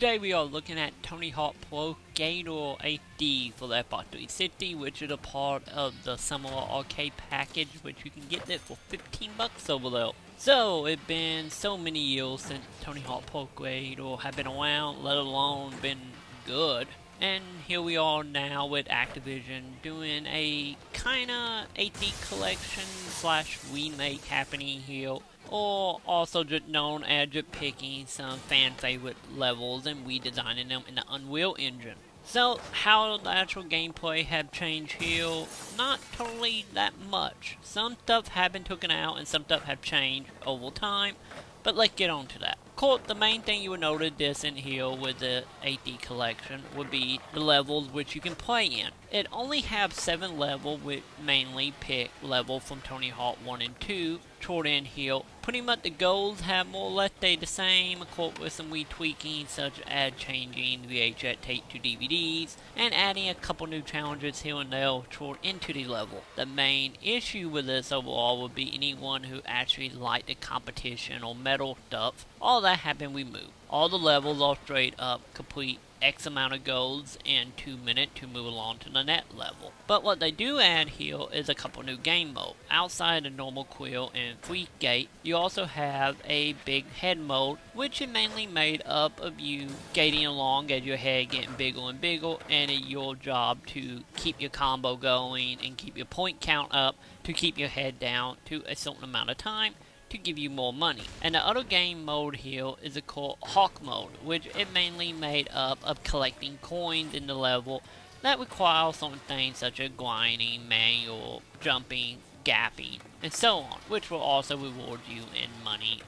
Today we are looking at Tony Hawk Pro Gator HD for the Xbox 360, which is a part of the Summer Arcade package, which you can get it for 15 bucks over there. So, it's been so many years since Tony Hawk Pro Gator have been around, let alone been good. And here we are now with Activision doing a kinda HD collection slash remake happening here, or also just known as just picking some fan favorite levels and redesigning them in the Unreal Engine. So, how the actual gameplay have changed here? Not totally that much. Some stuff have been taken out and some stuff have changed over time, but let's get on to that. Of course, the main thing you would notice this in here with the HD collection would be the levels which you can play in. It only have 7 levels, which mainly pick level from Tony Hawk 1 and 2 toward in here. Pretty much the goals have more or less stayed the same, of course with some retweaking such as changing VHS tape to DVDs and adding a couple new challenges here and there toward into the level. The main issue with this overall would be anyone who actually liked the competition or medal stuff. All that have been removed. All the levels are straight up complete X amount of goals in 2 minutes to move along to the next level. But what they do add here is a couple new game mode. Outside the normal quill and free gate, you also have a big head mode, which is mainly made up of you gating along as your head getting bigger and bigger, and it's your job to keep your combo going and keep your point count up to keep your head down to a certain amount of time to give you more money. And the other game mode here is called Hawk mode, which is mainly made up of collecting coins in the level that require certain things such as grinding, manual, jumping, gapping, and so on, which will also reward you in money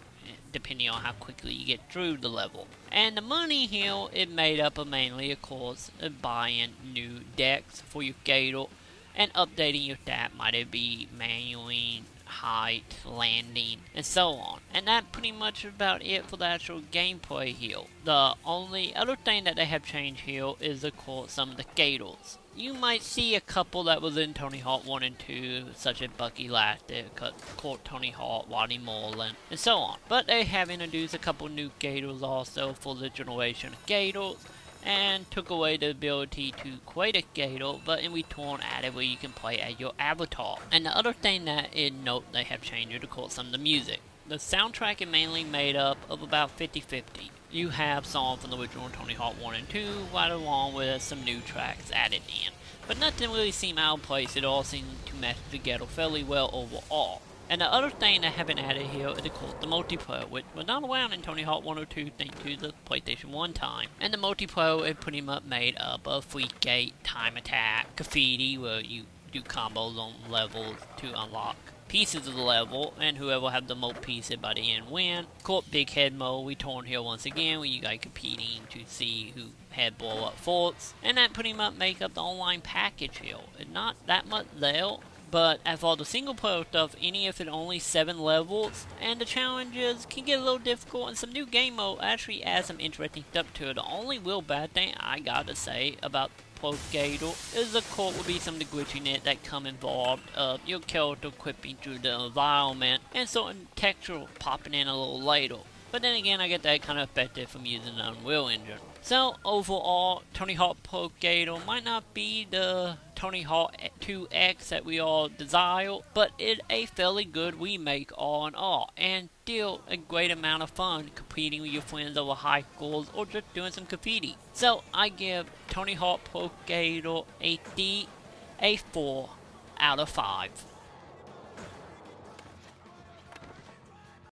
depending on how quickly you get through the level. And the money here is made up of mainly, of course, buying new decks for your Gator and updating your stat, might it be manually, height, landing, and so on. And that pretty much about it for the actual gameplay here. The only other thing that they have changed here is of course some of the Gators. You might see a couple that was in Tony Hawk 1 and 2, such as Bucky Lastic, Tony Hawk, Waddy Moreland, and so on. But they have introduced a couple new Gators also for the generation of Gators, and took away the ability to create a Gator, but in return added where you can play as your avatar. And the other thing that is note they have changed is of course some of the music. The soundtrack is mainly made up of about 50-50. You have songs from the original Tony Hawk 1 and 2, right along with some new tracks added in. But nothing really seemed out of place, it all seemed to match together fairly well overall. And the other thing that have been added here is of course the multiplayer, which was not around in Tony Hawk 1 or 2 thanks to the PlayStation 1 time. And the multiplayer is pretty much made up of free gate, time attack, graffiti, where you do combos on levels to unlock pieces of the level, and whoever have the most pieces by the end win. Of course, big head mode return here once again, where you guys competing to see who had blow up forts. And that pretty much make up the online package here. It's not that much there. But as for the single player stuff, any if it's only 7 levels, and the challenges can get a little difficult, and some new game mode actually adds some interesting stuff to it. The only real bad thing I gotta say about Pro Gator is of course would be some of the glitchiness that come involved of your character equipping through the environment, and certain texture popping in a little later. But then again, I get that kind of affected from using the Unreal Engine. So overall, Tony Hawk Pro Gator might not be the Tony Hawk 2X that we all desire, but it's a fairly good remake all in all, and still a great amount of fun competing with your friends over high scores or just doing some graffiti. So I give Tony Hawk Pro Gator HD a 4 out of 5.